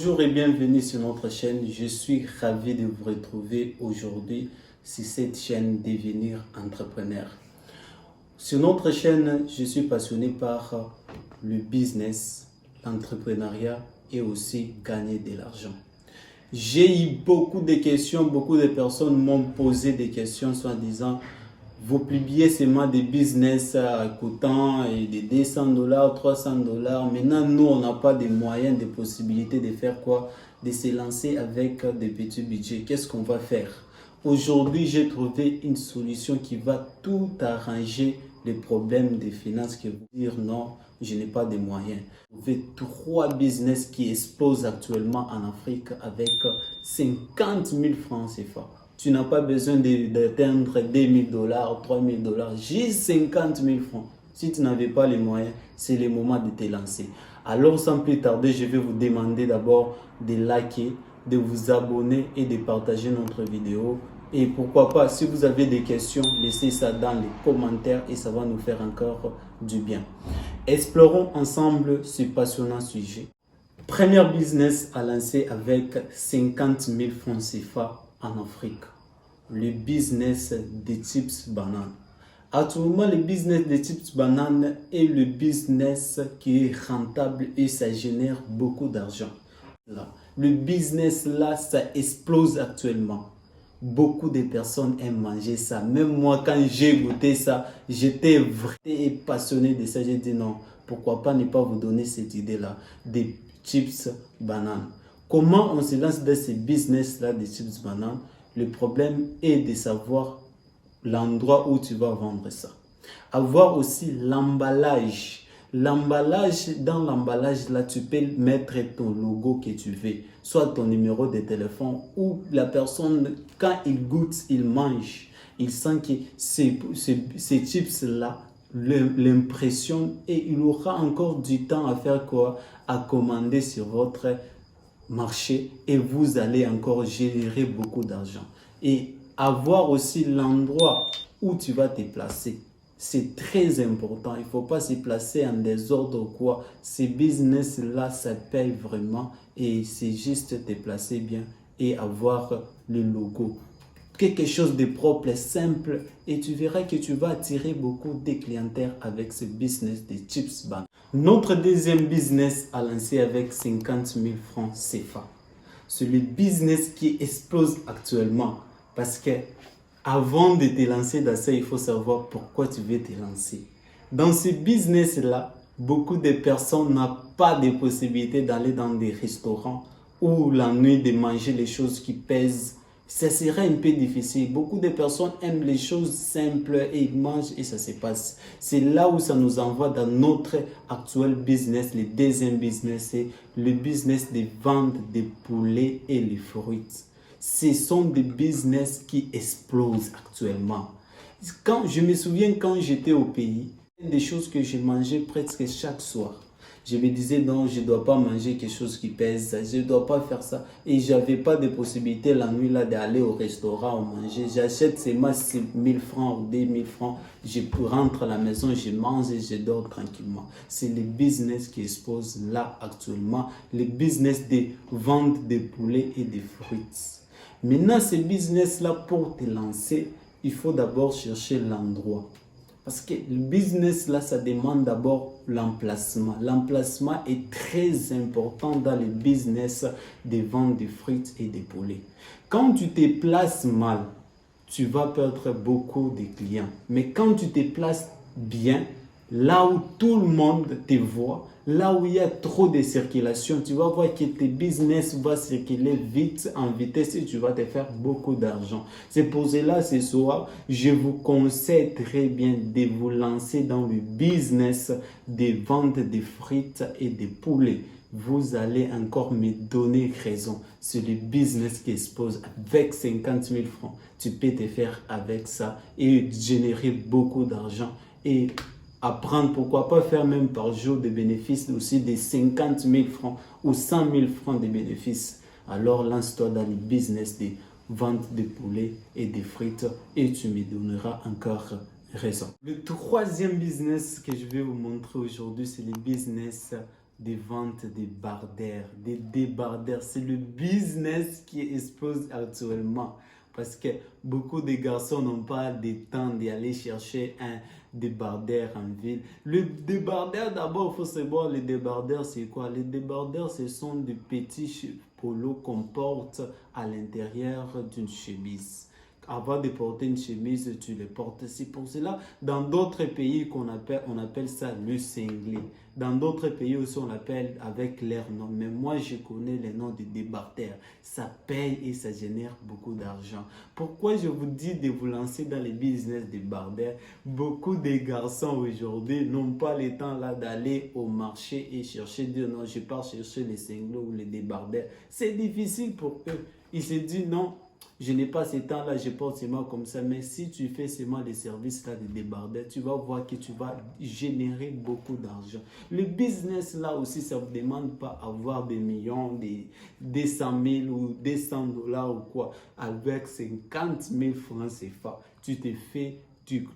Bonjour et bienvenue sur notre chaîne. Je suis ravi de vous retrouver aujourd'hui sur cette chaîne Devenir Entrepreneur. Sur notre chaîne, je suis passionné par le business, l'entrepreneuriat et aussi gagner de l'argent. J'ai eu beaucoup de questions, beaucoup de personnes m'ont posé des questions soit disant vous publiez seulement des business coûtant des $200, $300. Maintenant, nous, on n'a pas de moyens, de possibilités de faire quoi? De se lancer avec des petits budgets. Qu'est-ce qu'on va faire? Aujourd'hui, j'ai trouvé une solution qui va tout arranger les problèmes des finances que vous dire non, je n'ai pas de moyens. Vous avez 3 business qui explosent actuellement en Afrique avec 50 000 francs CFA. Tu n'as pas besoin d'atteindre $2 000, $3 000, juste 50 000 francs. Si tu n'avais pas les moyens, c'est le moment de te lancer. Alors, sans plus tarder, je vais vous demander d'abord de liker, de vous abonner et de partager notre vidéo. Et pourquoi pas, si vous avez des questions, laissez ça dans les commentaires et ça va nous faire encore du bien. Explorons ensemble ce passionnant sujet. Premier business à lancer avec 50 000 francs CFA en Afrique. Le business des chips bananes. Actuellement, le business des chips bananes est le business qui est rentable et ça génère beaucoup d'argent. Le business là, ça explose actuellement. Beaucoup de personnes aiment manger ça. Même moi, quand j'ai goûté ça, j'étais vraiment passionné de ça. J'ai dit non, pourquoi pas ne pas vous donner cette idée-là des chips bananes. Comment on se lance dans ce business-là des chips bananes? Le problème est de savoir l'endroit où tu vas vendre ça. Avoir aussi l'emballage. Dans l'emballage, là, tu peux mettre ton logo que tu veux, soit ton numéro de téléphone ou la personne, quand il goûte, il mange. Il sent que ces chips-là l'impression et il aura encore du temps à faire quoi? À commander sur votre marché et vous allez encore générer beaucoup d'argent. Et avoir aussi l'endroit où tu vas te placer. C'est très important. Il ne faut pas se placer en désordre ou quoi. Ces business-là, ça paye vraiment. Et c'est juste te placer bien et avoir le logo. Quelque chose de propre, simple. Et tu verras que tu vas attirer beaucoup de clientèles avec ce business de chips bananes. Notre deuxième business à lancer avec 50 000 francs CFA. C'est le business qui explose actuellement. Parce que avant de te lancer dans ça, il faut savoir pourquoi tu veux te lancer. Dans ce business-là, beaucoup de personnes n'ont pas de possibilité d'aller dans des restaurants ou la nuit de manger les choses qui pèsent. Ça serait un peu difficile. Beaucoup de personnes aiment les choses simples et ils mangent et ça se passe. C'est là où ça nous envoie dans notre actuel business, le deuxième business, c'est le business de vente des poulets et les fruits. Ce sont des business qui explosent actuellement. Je me souviens quand j'étais au pays, des choses que je mangeais presque chaque soir. Je me disais non, je ne dois pas manger quelque chose qui pèse, je ne dois pas faire ça. Et je n'avais pas de possibilité la nuit là d'aller au restaurant ou manger. J'achète seulement 1000 francs ou 2000 francs. Je rentre à la maison, je mange et je dors tranquillement. C'est le business qui expose là actuellement. Le business de vente de poulets et de fruits. Maintenant, ce business-là, pour te lancer, il faut d'abord chercher l'endroit. Parce que le business, là, ça demande d'abord l'emplacement. L'emplacement est très important dans le business de vente de fruits et de poulets. Quand tu te places mal, tu vas perdre beaucoup de clients. Mais quand tu te places bien, là où tout le monde te voit, là où il y a trop de circulation, tu vas voir que tes business va circuler vite, en vitesse et tu vas te faire beaucoup d'argent. C'est pour cela, ce soir, je vous conseille très bien de vous lancer dans le business de vente de frites et de poulets. Vous allez encore me donner raison. C'est le business qui expose avec 50 000 francs. Tu peux te faire avec ça et générer beaucoup d'argent et apprendre, pourquoi pas faire même par jour des bénéfices aussi de 50 000 francs ou 100 000 francs de bénéfices. Alors lance-toi dans le business de vente de poulets et de frites et tu me donneras encore raison. Le troisième business que je vais vous montrer aujourd'hui, c'est le business des ventes de débardeurs, des débardeurs. C'est le business qui explose actuellement. Parce que beaucoup de garçons n'ont pas le temps d'aller chercher un débardeur en ville. Le débardeur, d'abord, il faut savoir, les débardeurs, c'est quoi? Les débardeurs, ce sont des petits polos qu'on porte à l'intérieur d'une chemise. Avant de porter une chemise, tu les portes. C'est pour cela, dans d'autres pays, on appelle ça le cinglé. Dans d'autres pays aussi, on l'appelle avec leur nom. Mais moi, je connais les noms de débardeurs. Ça paye et ça génère beaucoup d'argent. Pourquoi je vous dis de vous lancer dans les business de débardeurs? Beaucoup de garçons aujourd'hui n'ont pas le temps là d'aller au marché et chercher, dire non, je pars chercher les cinglés ou les débardeurs. C'est difficile pour eux. Ils se disent non. Je n'ai pas ce temps-là, je porte seulement comme ça. Mais si tu fais seulement les services là de débardeur, tu vas voir que tu vas générer beaucoup d'argent. Le business là aussi, ça ne vous demande pas avoir des millions, des 100 000 ou des 100 dollars ou quoi. Avec 50 000 francs CFA, tu te fais...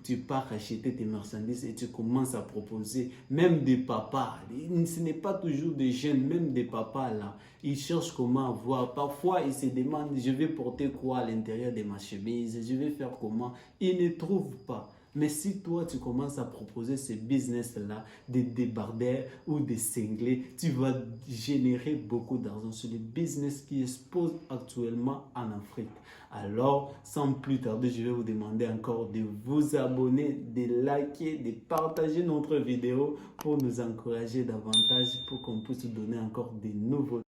Tu pars acheter tes marchandises et tu commences à proposer, même des papas, ce n'est pas toujours des jeunes, même des papas là, ils cherchent comment avoir, parfois ils se demandent, je vais porter quoi à l'intérieur de ma chemise, je vais faire comment, ils ne trouvent pas. Mais si toi, tu commences à proposer ce business-là, des débardeurs ou des cinglés, tu vas générer beaucoup d'argent. C'est le business qui expose actuellement en Afrique. Alors, sans plus tarder, je vais vous demander encore de vous abonner, de liker, de partager notre vidéo pour nous encourager davantage, pour qu'on puisse vous donner encore de nouveaux